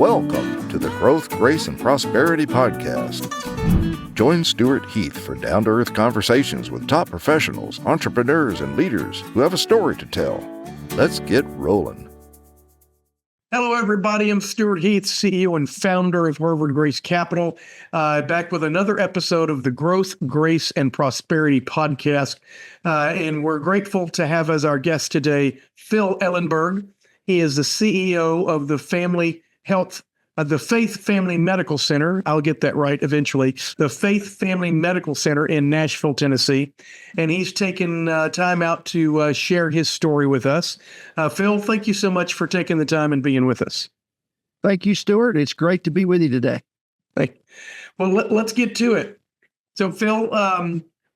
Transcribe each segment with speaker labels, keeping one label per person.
Speaker 1: Welcome to the Growth, Grace, and Prosperity Podcast. Join Stewart Heath for down-to-earth conversations with top professionals, entrepreneurs, and leaders who have a story to tell. Let's get rolling.
Speaker 2: Hello, everybody. I'm Stewart Heath, CEO and founder of Harvard Grace Capital, back with another episode of the Growth, Grace, and Prosperity Podcast. And we're grateful to have as our guest today, Phil Ellenburg. He is the CEO of the Faith Family Medical Center. I'll get that right eventually. The Faith Family Medical Center in Nashville, Tennessee. And he's taken time out to share his story with us. Phil, thank you so much for taking the time and being with us.
Speaker 3: Thank you, Stewart. It's great to be with you today.
Speaker 2: Well, let's get to it. So, Phil,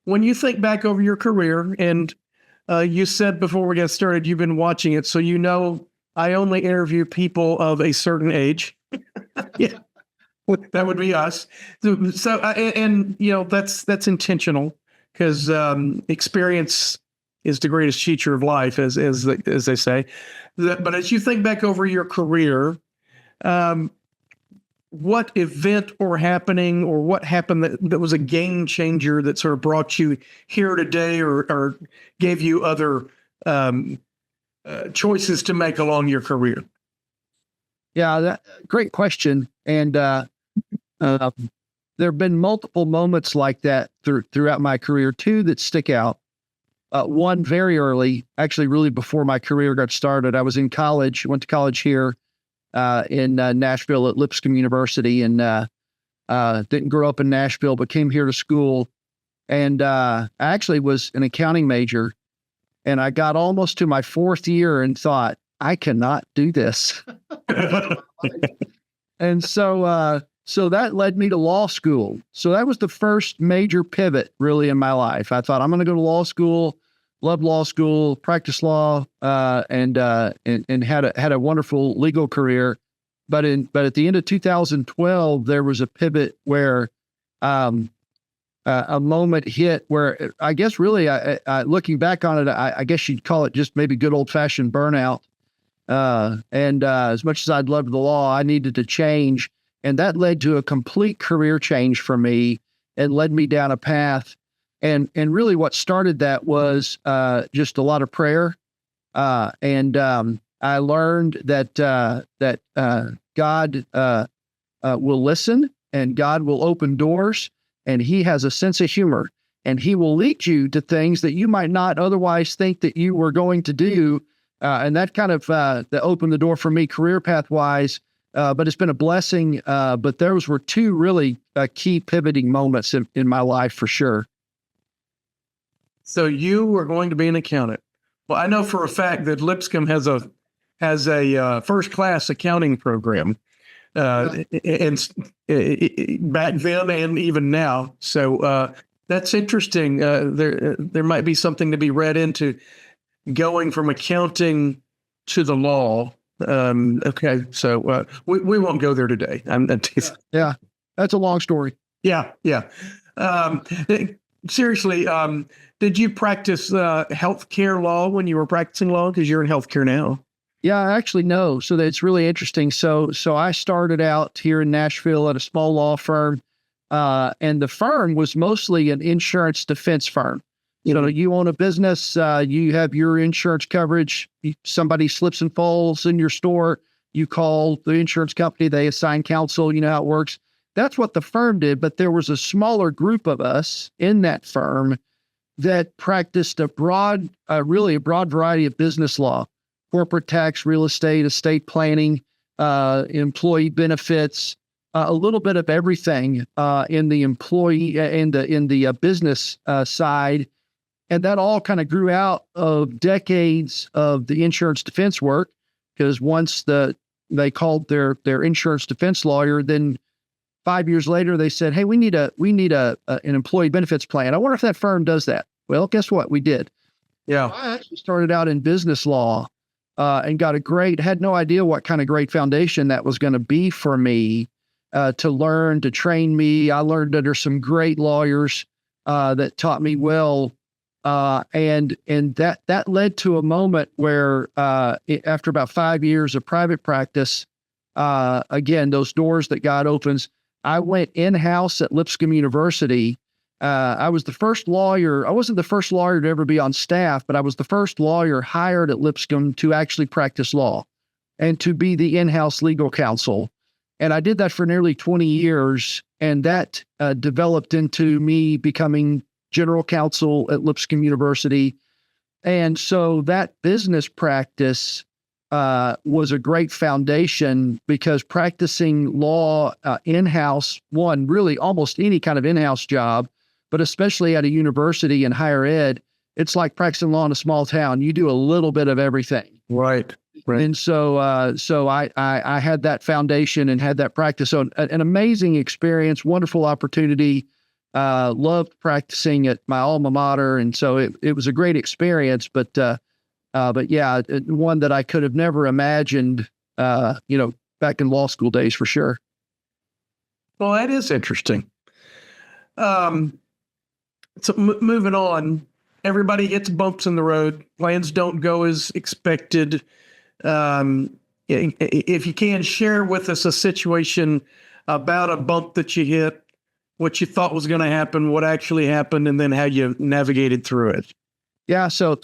Speaker 2: when you think back over your career, and you said before we got started, you've been watching it, so you know I only interview people of a certain age. Yeah, that would be us. So, and you know, that's intentional because experience is the greatest teacher of life, as they say. But as you think back over your career, what event or happening or what happened that was a game changer that sort of brought you here today, or gave you other choices to make along your career?
Speaker 3: Yeah, great question. And there have been multiple moments like that throughout my career, two that stick out. One very early, actually really before my career got started. I was in college, went to college here in Nashville at Lipscomb University, and didn't grow up in Nashville, but came here to school. And I actually was an accounting major. And I got almost to my fourth year and thought, I cannot do this. And so that led me to law school. So that was the first major pivot really in my life. I thought I'm going to go to law school, loved law school, practiced law, and had a wonderful legal career. But at the end of 2012, there was a pivot where a moment hit where I guess really, looking back on it, I guess you'd call it just maybe good old fashioned burnout. And as much as I'd loved the law, I needed to change. And that led to a complete career change for me and led me down a path. And really what started that was just a lot of prayer. And I learned that God will listen, and God will open doors, and he has a sense of humor, and he will lead you to things that you might not otherwise think that you were going to do. And that kind of that opened the door for me career path wise. But it's been a blessing. But those were two really key pivoting moments in my life for sure.
Speaker 2: So you were going to be an accountant. Well, I know for a fact that Lipscomb has a first class accounting program. And back then and even now. So that's interesting. There might be something to be read into going from accounting to the law. Okay, so we won't go there today.
Speaker 3: Yeah, that's a long story.
Speaker 2: Yeah. Seriously, did you practice healthcare law when you were practicing law? Because you're in healthcare now.
Speaker 3: Yeah, actually, no. So that's really interesting. So I started out here in Nashville at a small law firm, and the firm was mostly an insurance defense firm. You know, you own a business, you have your insurance coverage. Somebody slips and falls in your store, you call the insurance company, they assign counsel. You know how it works. That's what the firm did. But there was a smaller group of us in that firm that practiced really a broad variety of business law. Corporate tax, real estate, estate planning, employee benefits, a little bit of everything in the employee in the business side, and that all kind of grew out of decades of the insurance defense work. Because once they called their insurance defense lawyer, then 5 years later they said, "Hey, we need an employee benefits plan." I wonder if that firm does that. Well, guess what? We did.
Speaker 2: Yeah,
Speaker 3: I actually started out in business law. And had no idea what kind of great foundation that was going to be for me to learn, to train me. I learned under some great lawyers that taught me well. And that led to a moment where after about 5 years of private practice, again, those doors that God opens. I went in-house at Lipscomb University. I was the first lawyer. I wasn't the first lawyer to ever be on staff, but I was the first lawyer hired at Lipscomb to actually practice law and to be the in-house legal counsel. And I did that for nearly 20 years. And that developed into me becoming general counsel at Lipscomb University. And so that business practice was a great foundation, because practicing law in-house, really almost any kind of in-house job, but especially at a university and higher ed, it's like practicing law in a small town. You do a little bit of everything.
Speaker 2: Right.
Speaker 3: And so I had that foundation and had that practice. So an amazing experience, wonderful opportunity. Loved practicing at my alma mater, and so it was a great experience. But yeah, one that I could have never imagined, back in law school days for sure.
Speaker 2: Well, that is interesting. So moving on, everybody hits bumps in the road. Plans don't go as expected. If you can, share with us a situation about a bump that you hit, what you thought was going to happen, what actually happened, and then how you navigated through it.
Speaker 3: Yeah, so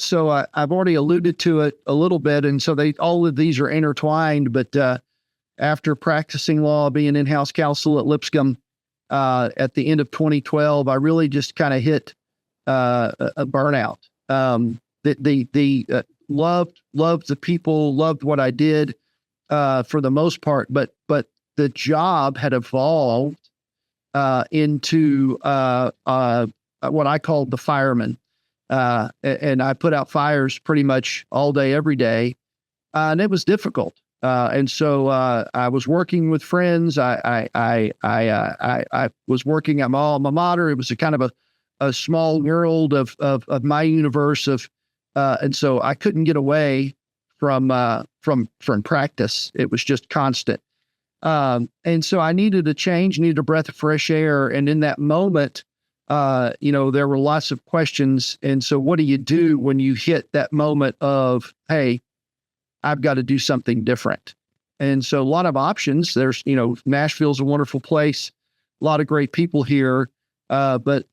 Speaker 3: I've already alluded to it a little bit, and so all of these are intertwined. But after practicing law, being in-house counsel at Lipscomb, at the end of 2012, I really just kind of hit a burnout. Loved the people, loved what I did for the most part, but the job had evolved into what I called the fireman. And I put out fires pretty much all day, every day. And it was difficult. And so I was working with friends. I was working at my alma mater. It was a kind of a small world of my universe and so I couldn't get away from practice. It was just constant. And so I needed a change, needed a breath of fresh air. And in that moment, there were lots of questions. And so what do you do when you hit that moment of, hey, I've got to do something different? And so a lot of options. There's, Nashville's a wonderful place, a lot of great people here. But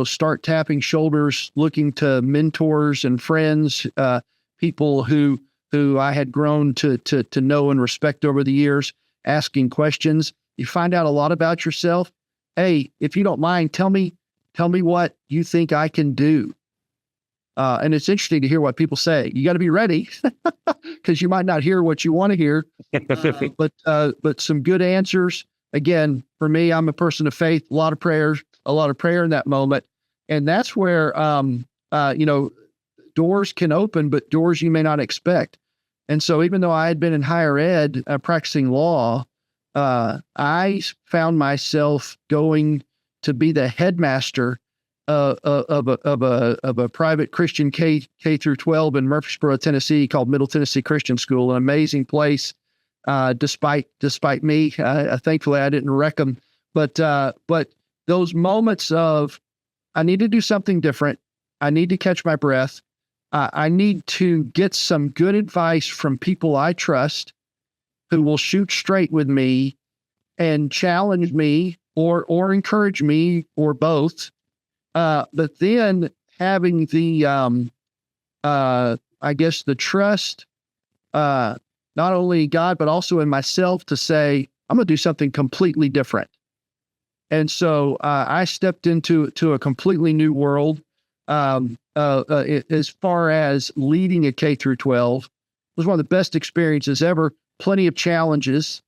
Speaker 3: start tapping shoulders, looking to mentors and friends, people who I had grown to know and respect over the years, asking questions. You find out a lot about yourself. Hey, if you don't mind, tell me what you think I can do. And it's interesting to hear what people say. You got to be ready because you might not hear what you want to hear, but some good answers. Again, for me, I'm a person of faith, a lot of prayer in that moment. And that's where, doors can open, but doors you may not expect. And so even though I had been in higher ed practicing law, I found myself going to be the headmaster of a private Christian K through 12 in Murfreesboro, Tennessee, called Middle Tennessee Christian School, an amazing place. Despite me, thankfully I didn't wreck them. But those moments of, I need to do something different. I need to catch my breath. I need to get some good advice from people I trust who will shoot straight with me and challenge me or encourage me or both. But then having the, the trust, not only God, but also in myself to say, I'm going to do something completely different. And so I stepped into a completely new world. As far as leading a K through 12, it was one of the best experiences ever. Plenty of challenges.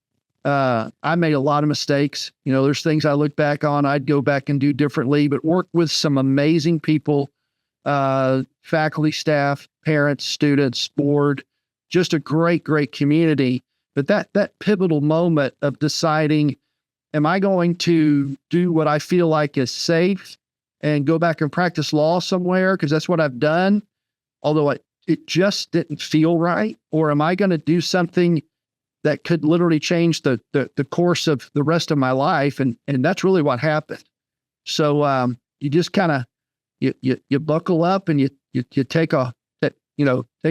Speaker 3: I made a lot of mistakes. There's things I look back on, I'd go back and do differently, but worked with some amazing people, faculty, staff, parents, students, board, just a great, great community. But that pivotal moment of deciding, am I going to do what I feel like is safe and go back and practice law somewhere because that's what I've done, although it just didn't feel right? Or am I going to do something that could literally change the course of the rest of my life? And that's really what happened. So you just kind of, you buckle up and you take a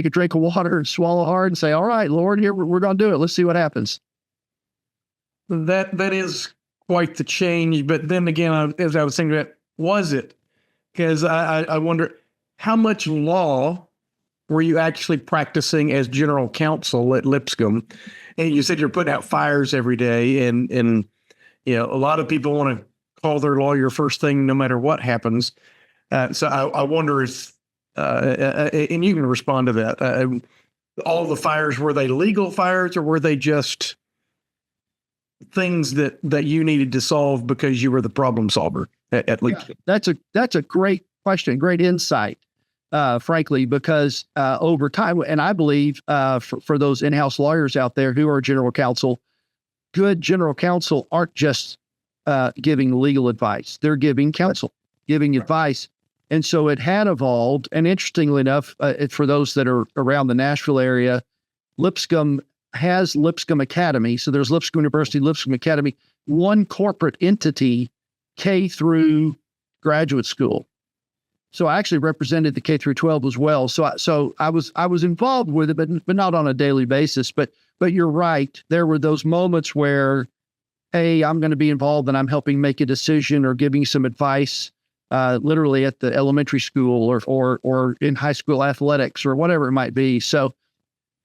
Speaker 3: drink of water and swallow hard and say, all right, Lord, here we're going to do it. Let's see what happens.
Speaker 2: That is quite the change. But then again, as I was thinking about, was it? Because I wonder how much law were you actually practicing as general counsel at Lipscomb? And you said you're putting out fires every day, and a lot of people want to call their lawyer first thing, no matter what happens. So I wonder if, and you can respond to that. All the fires, were they legal fires, or were they just things that you needed to solve because you were the problem solver at least?
Speaker 3: Yeah, that's a great question, great insight, frankly, because over time, and I believe for those in-house lawyers out there who are general counsel, good general counsel aren't just giving legal advice. They're giving counsel, giving advice. And so it had evolved. And interestingly enough, for those that are around the Nashville area, Lipscomb has Lipscomb Academy. So there's Lipscomb University, Lipscomb Academy, one corporate entity, K through graduate school. So I actually represented the K through 12 as well. So I was involved with it, but not on a daily basis. But you're right. There were those moments where, hey, I'm going to be involved and I'm helping make a decision or giving some advice, literally at the elementary school or in high school athletics or whatever it might be. So,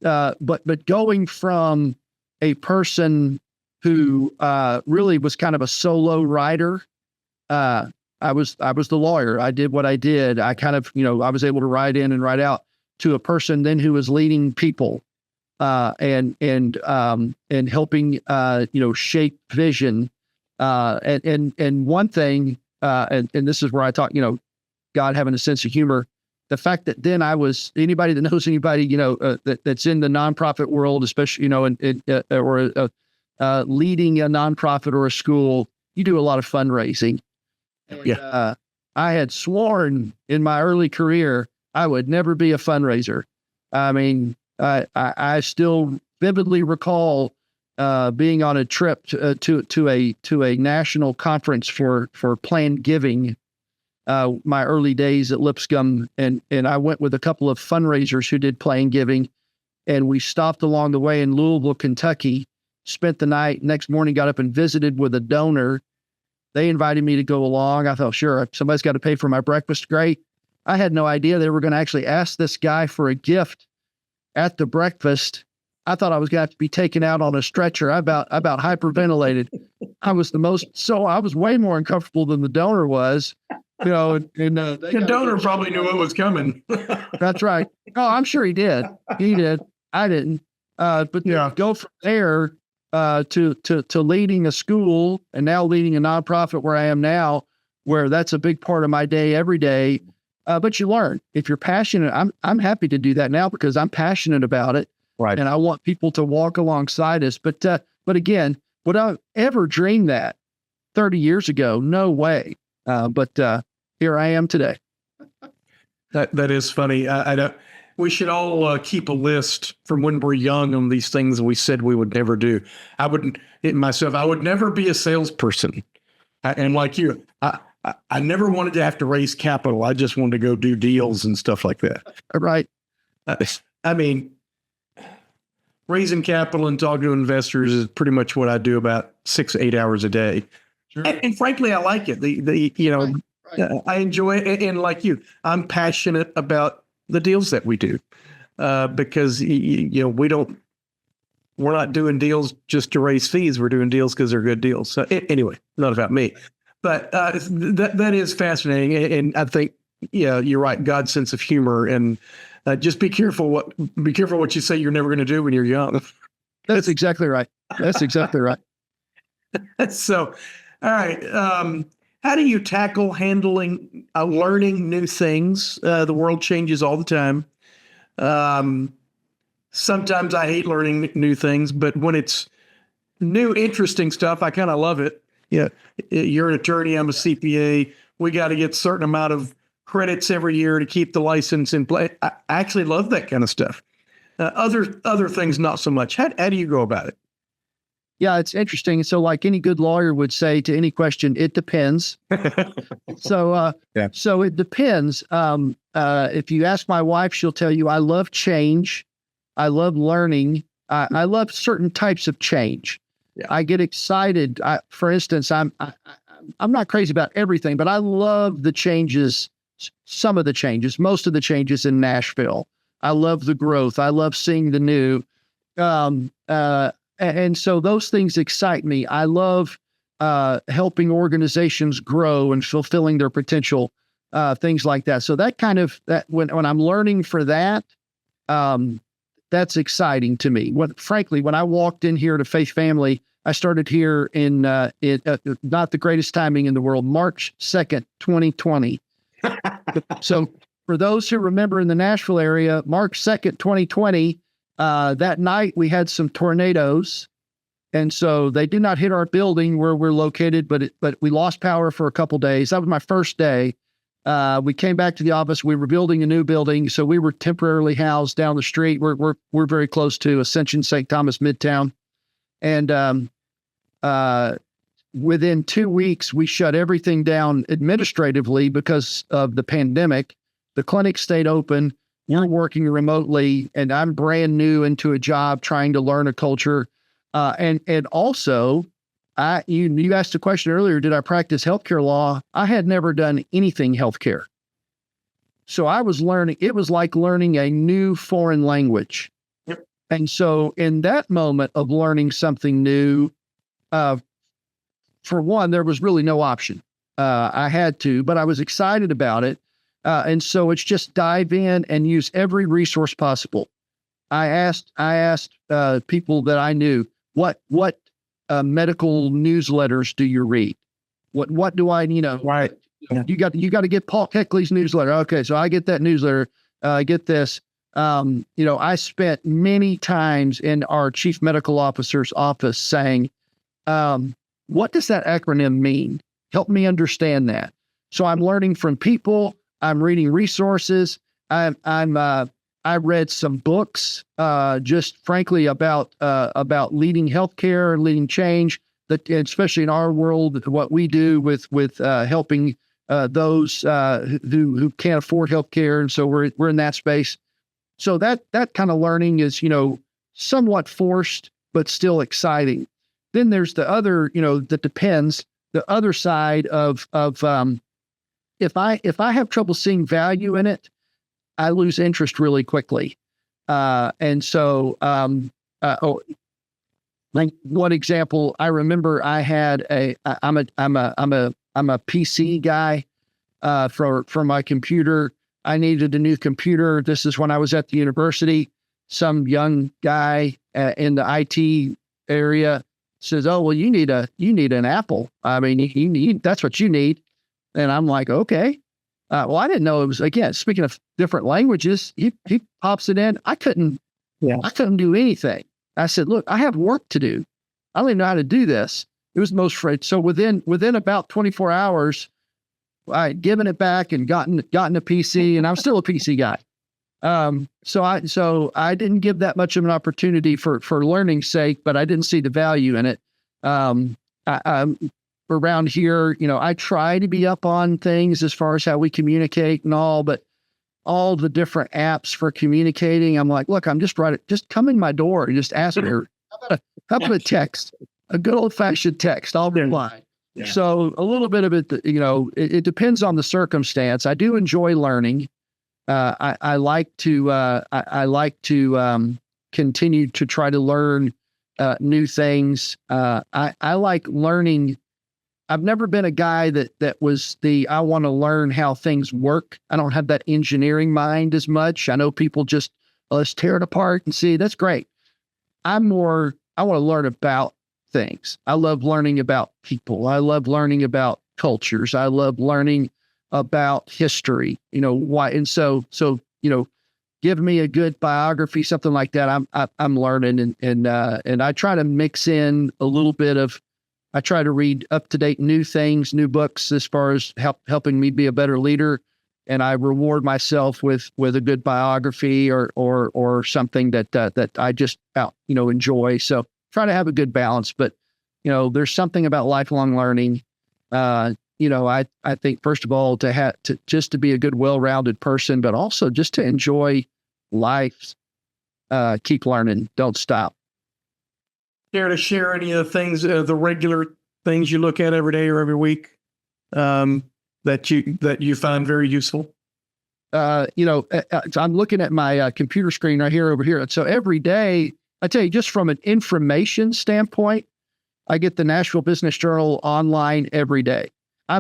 Speaker 3: but going from a person who really was kind of a solo writer, I was the lawyer. I did what I did. I kind of, I was able to write in and write out, to a person then who was leading people, and helping, shape vision. And one thing, and this is where I talk, God having a sense of humor. The fact that then I was, anybody that knows anybody, that's in the nonprofit world, especially, or leading a nonprofit or a school, you do a lot of fundraising. And, I had sworn in my early career I would never be a fundraiser. I mean, I still vividly recall being on a trip to a national conference for planned giving. My early days at Lipscomb, and I went with a couple of fundraisers who did planned giving, and we stopped along the way in Louisville, Kentucky. Spent the night. Next morning, got up and visited with a donor. They invited me to go along. I thought, sure, if somebody's got to pay for my breakfast, great. I had no idea they were going to actually ask this guy for a gift at the breakfast. I thought I was going to have to be taken out on a stretcher. I about hyperventilated. I was way more uncomfortable than the donor was.
Speaker 2: The donor probably knew what was coming.
Speaker 3: That's right. Oh, I'm sure he did. He did. I didn't. But go from there to leading a school and now leading a nonprofit where I am now, where that's a big part of my day every day. But you learn if you're passionate. I'm happy to do that now because I'm passionate about it.
Speaker 2: Right.
Speaker 3: And I want people to walk alongside us. But again, would I ever dream that 30 years ago? No way. But here I am today.
Speaker 2: That is funny. I don't. We should all keep a list from when we're young on these things we said we would never do. I would never be a salesperson. And like you, I never wanted to have to raise capital. I just wanted to go do deals and stuff like that.
Speaker 3: Right.
Speaker 2: I mean, raising capital and talking to investors is pretty much what I do about 6-8 hours a day. Sure. And frankly, I like it. Right. I enjoy it. And like you, I'm passionate about the deals that we do, because we're not doing deals just to raise fees. We're doing deals because they're good deals. So anyway, not about me, but that is fascinating. And I think, you're right. God's sense of humor, and just be careful what you say you're never going to do when you're young.
Speaker 3: That's exactly right. That's exactly right.
Speaker 2: So, all right. How do you tackle handling, learning new things? The world changes all the time. Sometimes I hate learning new things, but when it's new, interesting stuff, I kind of love it. Yeah, you're an attorney. I'm a CPA. We got to get a certain amount of credits every year to keep the license in play. I actually love that kind of stuff. Other things, not so much. How do you go about it?
Speaker 3: Yeah, it's interesting. So like any good lawyer would say to any question, it depends. So it depends. If you ask my wife, she'll tell you, I love change. I love learning. I love certain types of change. I get excited. For instance, I'm not crazy about everything, but I love the changes, some of the changes, most of the changes in Nashville. I love the growth. I love seeing the new. And so those things excite me. I love helping organizations grow and fulfilling their potential, things like that. So that kind of, that when I'm learning for that, that's exciting to me. Frankly, when I walked in here to Faith Family, I started here in not the greatest timing in the world, March 2nd, 2020. So for those who remember in the Nashville area, March 2nd, 2020, that night we had some tornadoes. And so they did not hit our building where we're located, but we lost power for a couple days. That was my first day. We came back to the office. We were building a new building, so we were temporarily housed down the street. We're very close to Ascension St. Thomas Midtown, and within 2 weeks we shut everything down administratively because of the pandemic. The clinic stayed open. We're working remotely, and I'm brand new into a job, trying to learn a culture, and also. You asked a question earlier, did I practice healthcare law? I had never done anything healthcare. So I was learning, it was like learning a new foreign language. Yep. And so in that moment of learning something new, for one, there was really no option. I had to, but I was excited about it. And so it's just dive in and use every resource possible. I asked people that I knew, what medical newsletters do you read? What do I,
Speaker 2: Right. Yeah.
Speaker 3: You got to get Paul Keckley's newsletter. Okay. So I get that newsletter, get this, I spent many times in our chief medical officer's office saying, what does that acronym mean? Help me understand that. So I'm learning from people, I'm reading resources. I read some books, just frankly about leading healthcare and leading change. That especially in our world, what we do with helping those who can't afford healthcare, and so we're in that space. So that kind of learning is somewhat forced but still exciting. Then there's the other that depends. The other side of if I have trouble seeing value in it, I lose interest really quickly. And so, like one example, I remember I had I'm a PC guy, for my computer. I needed a new computer. This is when I was at the university. Some young guy in the IT area says, "Oh, well, you need an Apple. I mean, you need, that's what you need." And I'm like, okay. Well, I didn't know it was, again, speaking of different languages, he pops it in. I couldn't do anything. I said, look, I have work to do. I don't even know how to do this. It was the most afraid. So within about 24 hours, I had given it back and gotten a PC, and I'm still a PC guy. So I didn't give that much of an opportunity for learning's sake, but I didn't see the value in it. Around here, I try to be up on things as far as how we communicate and all, but all the different apps for communicating, I'm like, look, I'm just come in my door and just ask me, how about a text, a good old fashioned text, I'll reply. Yeah. So a little bit of it, it depends on the circumstance. I do enjoy learning. I like to continue to try to learn new things. I like learning. I've never been a guy that was I want to learn how things work. I don't have that engineering mind as much. I know people just, let's tear it apart and see, that's great. I want to learn about things. I love learning about people. I love learning about cultures. I love learning about history, why. And so, give me a good biography, something like that. I'm learning and I try to mix in a little bit of, I try to read up-to-date new things, new books as far as helping me be a better leader. And I reward myself with a good biography or something that I just enjoy. So try to have a good balance, but there's something about lifelong learning. I think first of all, to be a good, well-rounded person, but also just to enjoy life, keep learning, don't stop.
Speaker 2: care to share any of the things, the regular things you look at every day or every week, that you find very useful?
Speaker 3: I'm looking at my computer screen right here over here. So every day, I tell you, just from an information standpoint, I get the Nashville Business Journal online every day. I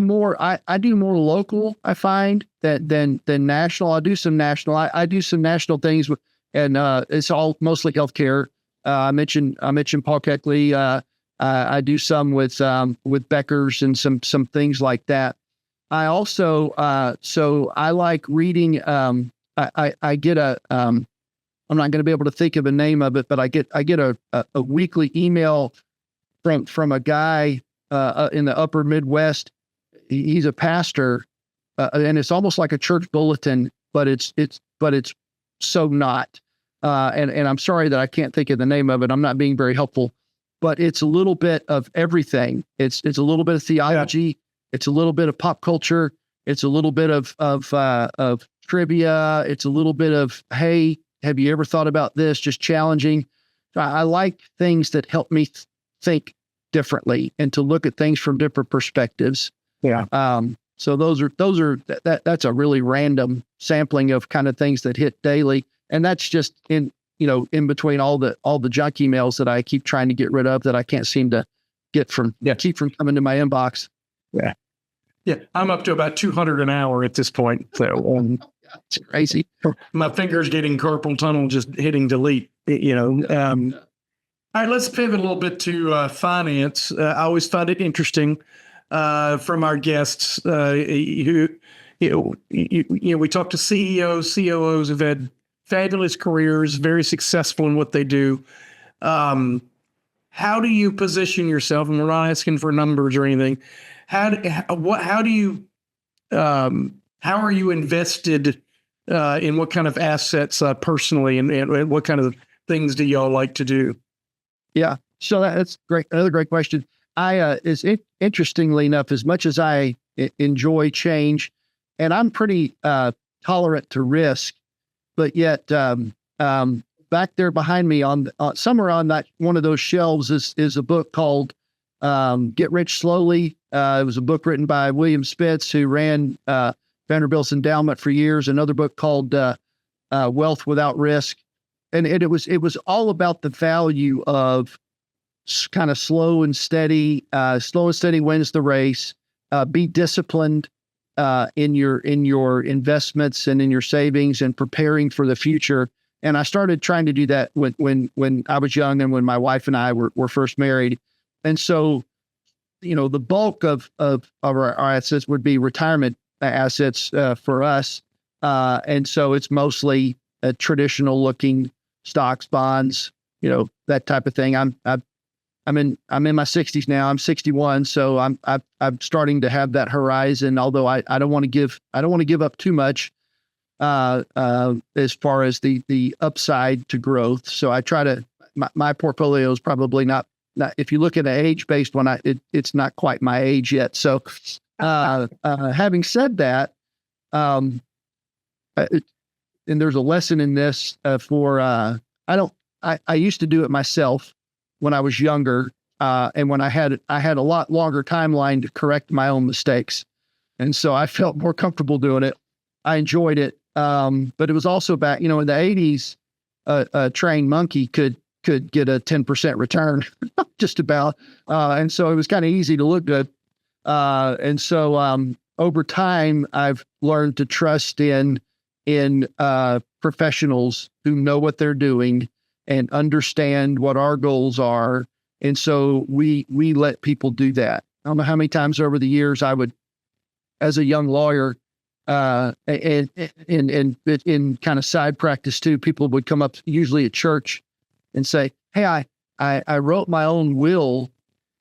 Speaker 3: do more local, I find, than national. I do some national. I do some national things, and it's all mostly healthcare. I mentioned Paul Keckley. I do some with Becker's and some things like that. I also so I like reading. I get a I'm not going to be able to think of a name of it, but I get a weekly email from a guy in the upper Midwest. He's a pastor, and it's almost like a church bulletin, but it's so not. And I'm sorry that I can't think of the name of it. I'm not being very helpful, but it's a little bit of everything. It's a little bit of theology. Yeah. It's a little bit of pop culture. It's a little bit of trivia. It's a little bit of, hey, have you ever thought about this? Just challenging. I like things that help me think differently and to look at things from different perspectives. Yeah. So that's a really random sampling of kind of things that hit daily. And that's just in between all the junk emails that I keep trying to get rid of that I can't seem to keep from coming to my inbox.
Speaker 2: Yeah. Yeah. I'm up to about 200 an hour at this point. So
Speaker 3: it's crazy.
Speaker 2: My fingers getting carpal tunnel, just hitting delete, All right, let's pivot a little bit to finance. I always find it interesting from our guests who, we talk to CEOs, COOs who've had fabulous careers, very successful in what they do. How do you position yourself? And we're not asking for numbers or anything. How are you invested in what kind of assets personally, and what kind of things do y'all like to do?
Speaker 3: Yeah, so that's great. Another great question. Interestingly enough, as much as I enjoy change, and I'm pretty tolerant to risk, but yet back there behind me on somewhere on that one of those shelves is a book called Get Rich Slowly. It was a book written by William Spitz, who ran Vanderbilt's endowment for years. Another book called Wealth Without Risk. And it was all about the value of kind of slow and steady. Slow and steady wins the race. Be disciplined in your investments and in your savings and preparing for the future. And I started trying to do that when I was young and when my wife and I were first married. And so, the bulk of our assets would be retirement assets for us. And so it's mostly traditional looking stocks, bonds, that type of thing. I'm in my 60s now. I'm 61, so I'm starting to have that horizon. Although I don't want to give up too much as far as the upside to growth. So I try to. My portfolio is probably not. If you look at an age-based one, it's not quite my age yet. So, having said that, and there's a lesson in this I used to do it myself when I was younger, and when I had a lot longer timeline to correct my own mistakes, and so I felt more comfortable doing it. I enjoyed it, but it was also back, in the 80s, a trained monkey could get a 10% return, just about, and so it was kind of easy to look good, and so over time I've learned to trust in professionals who know what they're doing and understand what our goals are. And so we let people do that. I don't know how many times over the years I would, as a young lawyer, and in kind of side practice too, people would come up usually at church and say, "Hey, I wrote my own will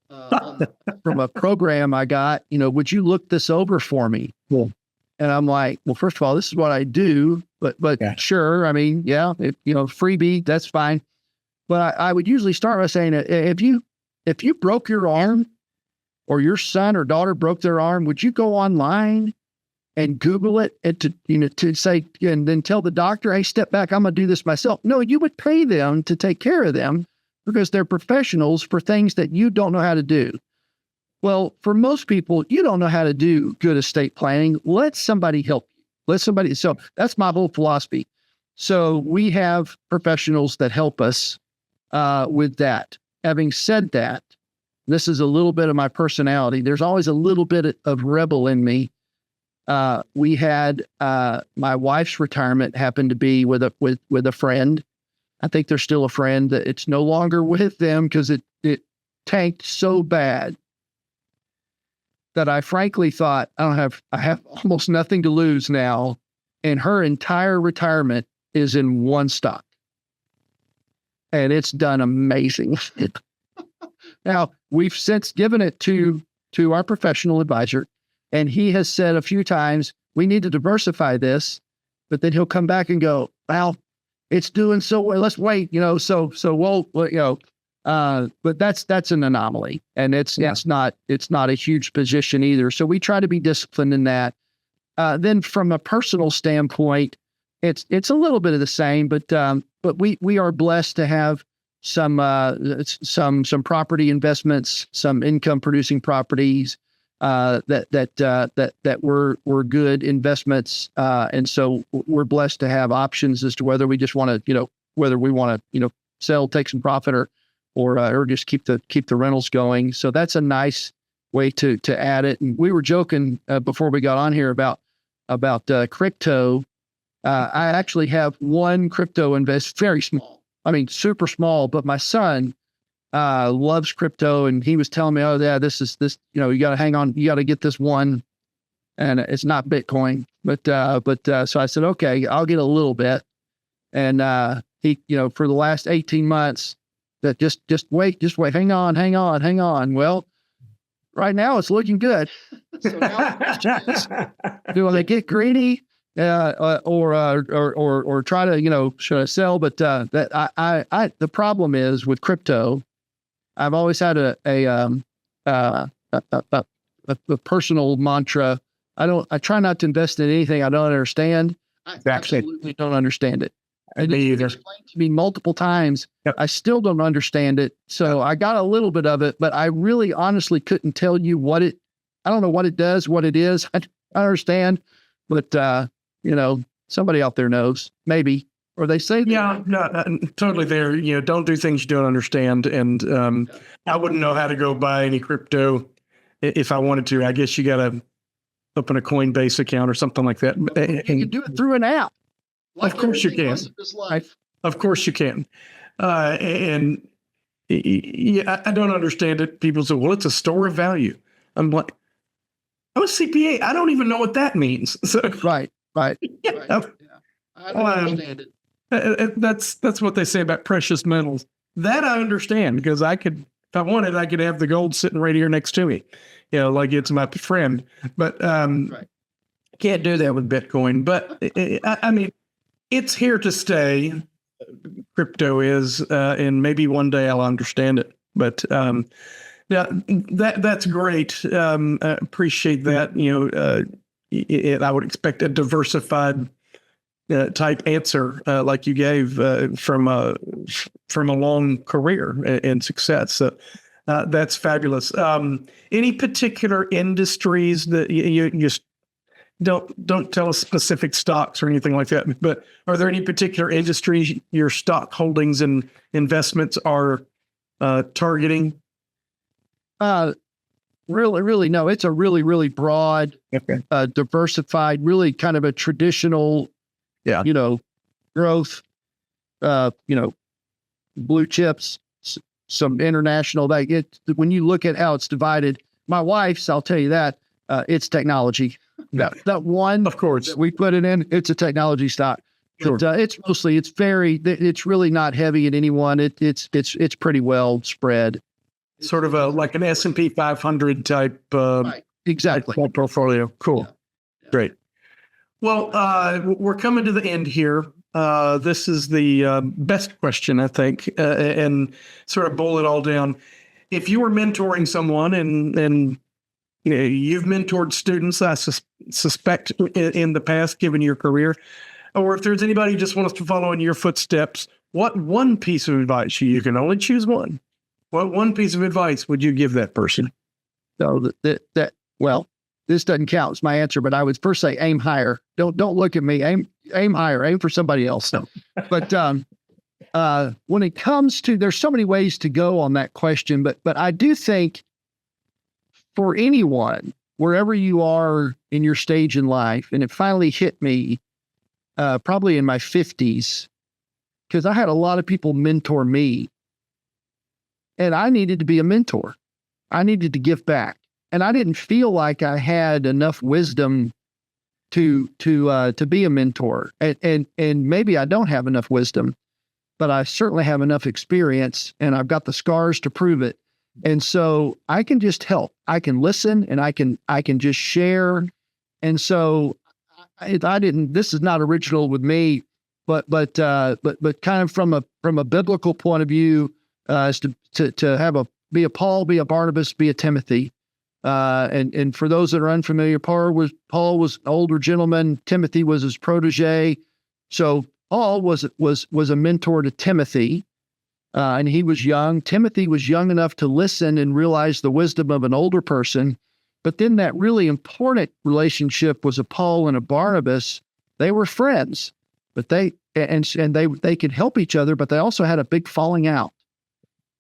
Speaker 3: from a program I got. Would you look this over for me?" Well, and I'm like, "Well, first of all, this is what I do, but yeah. Sure. I mean, yeah, freebie, that's fine." But I would usually start by saying, if you broke your arm, or your son or daughter broke their arm, would you go online and Google it and to say, and then tell the doctor, "Hey, step back, I'm going to do this myself"? No, you would pay them to take care of them, because they're professionals for things that you don't know how to do. Well, for most people, you don't know how to do good estate planning. Let somebody help you. So that's my whole philosophy. So we have professionals that help us with that. Having said that, this is a little bit of my personality. There's always a little bit of rebel in me. We had my wife's retirement happened to be with a friend. I think they're still a friend. It's no longer with them because it tanked so bad that I frankly thought I have almost nothing to lose now, and her entire retirement is in one stock, and it's done amazing. Now we've since given it to our professional advisor, and he has said a few times we need to diversify this, but then he'll come back and go, well, it's doing so well. Let's wait, So we'll, but that's an anomaly, and it's not a huge position either. So we try to be disciplined in that. Then from a personal standpoint, it's a little bit of the same, but we are blessed to have some property investments, some income producing properties that were good investments, and so we're blessed to have options as to whether we just want to sell, take some profit, or just keep the rentals going. So that's a nice way to add it. And we were joking before we got on here about crypto. I actually have one crypto invest, very small. I mean, super small, but my son loves crypto, and he was telling me, oh yeah, this, you got to hang on, you got to get this one, and it's not Bitcoin, but so I said, okay, I'll get a little bit. And he, for the last 18 months, that just wait, hang on. Well, right now it's looking good. So now do they get greedy? Or try to, should I sell? But that the problem is with crypto, I've always had a personal mantra. I try not to invest in anything I don't understand. I absolutely don't understand it. It's explained to me multiple times. Yep. I still don't understand it. So I got a little bit of it, but I really honestly couldn't tell you I don't know what it does, what it is. I understand, but somebody out there knows, maybe, or they say that.
Speaker 2: Yeah, no, totally there. Don't do things you don't understand. And I wouldn't know how to go buy any crypto if I wanted to. I guess you got to open a Coinbase account or something like that.
Speaker 3: You can do it through an app.
Speaker 2: Of course you can. Of course you can. And I don't understand it. People say, well, it's a store of value. I'm like, I'm a CPA. I don't even know what that means. So,
Speaker 3: Right.
Speaker 2: Yeah.
Speaker 3: I don't understand
Speaker 2: it. That's what they say about precious metals. That I understand, because if I wanted, I could have the gold sitting right here next to me, like it's my friend. But can't do that with Bitcoin. But I mean, it's here to stay. Crypto is, and maybe one day I'll understand it. But yeah, that's great. Appreciate that. I would expect a diversified type answer like you gave from a long career and success. So that's fabulous. Any particular industries that you just don't tell us specific stocks or anything like that, but are there any particular industries your stock holdings and investments are targeting?
Speaker 3: Really, no. It's a really, really broad, diversified, really kind of a traditional, growth, blue chips, some international. When you look at how it's divided, my wife's, I'll tell you that, it's technology. That one, of course, that we put it in, it's a technology stock. Sure. But, it's really not heavy in any one. It's pretty well spread.
Speaker 2: Sort of like an S&P 500 type,
Speaker 3: right. Exactly.
Speaker 2: Type portfolio. Cool.
Speaker 3: Yeah.
Speaker 2: Great. Well, we're coming to the end here. This is the best question, I think, and sort of boil it all down. If you were mentoring someone and you've mentored students, I suspect in the past, given your career, or if there's anybody who just wants to follow in your footsteps, what one piece of advice, you can only choose one, what one piece of advice would you give that person?
Speaker 3: So well, this doesn't count as my answer, but I would first say aim higher. Don't look at me. Aim higher. Aim for somebody else. No. But when it comes to, there's so many ways to go on that question, but I do think for anyone, wherever you are in your stage in life, and it finally hit me probably in my 50s, because I had a lot of people mentor me, and I needed to be a mentor. I needed to give back, and I didn't feel like I had enough wisdom to be a mentor, and maybe I don't have enough wisdom, but I certainly have enough experience, and I've got the scars to prove it. And so I can just help. I can listen, and I can just share. And so this is not original with me, but kind of from a biblical point of view, is to be a Paul, be a Barnabas, be a Timothy. And for those that are unfamiliar, Paul was an older gentleman. Timothy was his protege. So Paul was a mentor to Timothy. And he was young. Timothy was young enough to listen and realize the wisdom of an older person. But then that really important relationship was a Paul and a Barnabas. They were friends, but they could help each other, but they also had a big falling out.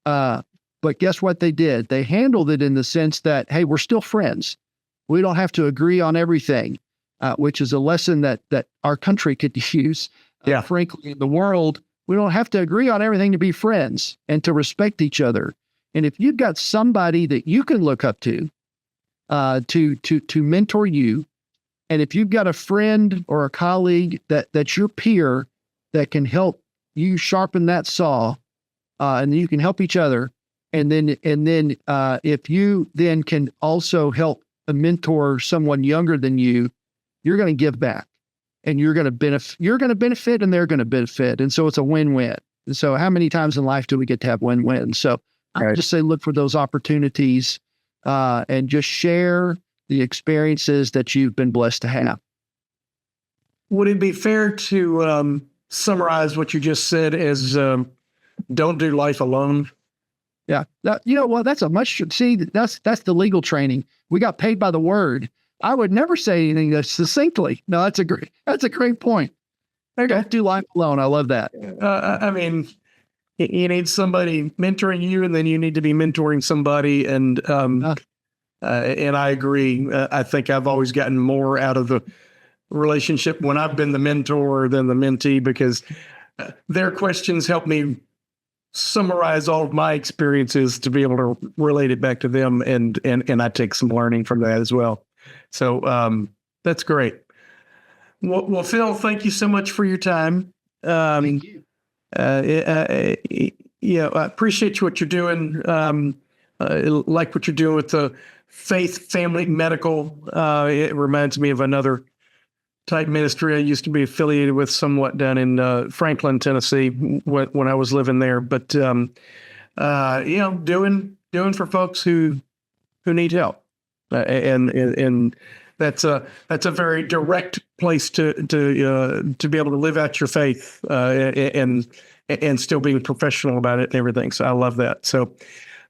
Speaker 3: But guess what they did? They handled it in the sense that, hey, we're still friends. We don't have to agree on everything, which is a lesson that our country could use. Frankly, in the world, we don't have to agree on everything to be friends and to respect each other. And if you've got somebody that you can look up to mentor you, and if you've got a friend or a colleague that's your peer that can help you sharpen that saw, and you can help each other, and then if you then can also help mentor someone younger than you, you're going to give back. And you're going to benefit, and they're going to benefit. And so it's a win-win. And so how many times in life do we get to have win-win? So I just say, look for those opportunities, and just share the experiences that you've been blessed to have.
Speaker 2: Would it be fair to summarize what you just said as don't do life alone?
Speaker 3: Yeah. That's the legal training. We got paid by the word. I would never say anything that's succinctly. No, that's a great point. Okay. Don't do life alone. I love that.
Speaker 2: I mean, you need somebody mentoring you, and then you need to be mentoring somebody. And I agree. I think I've always gotten more out of the relationship when I've been the mentor than the mentee, because their questions help me summarize all of my experiences to be able to relate it back to them. And I take some learning from that as well. So that's great. Well, Phil, thank you so much for your time.
Speaker 3: Thank you.
Speaker 2: I appreciate what you're doing. Like what you're doing with the Faith Family Medical. It reminds me of another type ministry I used to be affiliated with somewhat down in Franklin, Tennessee, when I was living there. But doing for folks who need help. And that's a very direct place to be able to live out your faith, and still being professional about it and everything. So I love that. So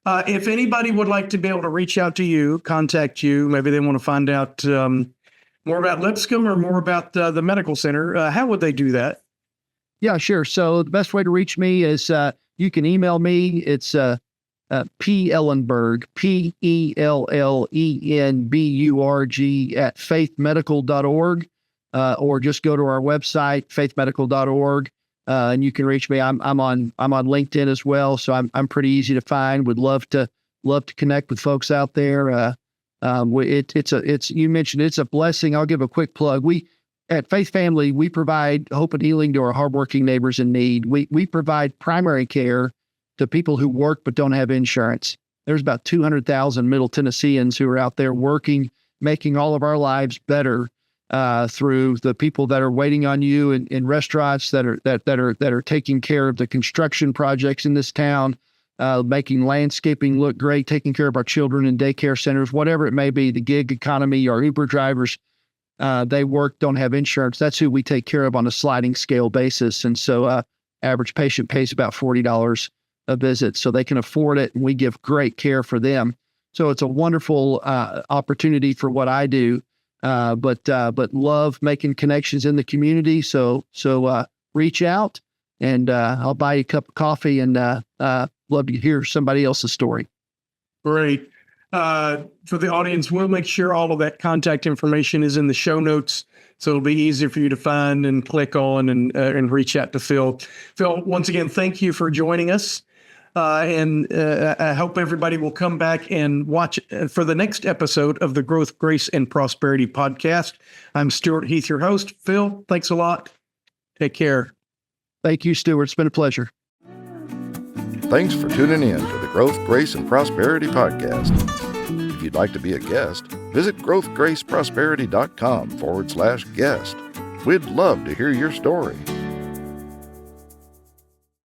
Speaker 2: if anybody would like to be able to reach out to you, contact you, maybe they want to find out more about Lipscomb or more about the medical center, how would they do that?
Speaker 3: Yeah, sure. So the best way to reach me is you can email me. It's P. Ellenburg, PELLENBURG @faithmedical.org, or just go to our website, faithmedical.org, and you can reach me. I'm on LinkedIn as well, so I'm pretty easy to find. Would love to connect with folks out there. You mentioned it's a blessing. I'll give a quick plug. We at Faith Family, we provide hope and healing to our hardworking neighbors in need. We provide primary care to people who work but don't have insurance. There's about 200,000 Middle Tennesseans who are out there working, making all of our lives better through the people that are waiting on you in restaurants, that are taking care of the construction projects in this town, making landscaping look great, taking care of our children in daycare centers, whatever it may be, the gig economy, our Uber drivers. They work, don't have insurance. That's who we take care of on a sliding scale basis. And so Average patient pays about $40 a visit, so they can afford it, and we give great care for them. So it's a wonderful opportunity for what I do, but love making connections in the community. So reach out, and I'll buy you a cup of coffee, and love to hear somebody else's story.
Speaker 2: Great. For the audience, we'll make sure all of that contact information is in the show notes, so it'll be easier for you to find and click on and reach out to Phil. Phil, once again, thank you for joining us. And I hope everybody will come back and watch for the next episode of the Growth, Grace, and Prosperity podcast. I'm Stewart Heath, your host. Phil, thanks a lot. Take care.
Speaker 3: Thank you, Stewart. It's been a pleasure.
Speaker 1: Thanks for tuning in to the Growth, Grace, and Prosperity podcast. If you'd like to be a guest, visit growthgraceprosperity.com/guest. We'd love to hear your story.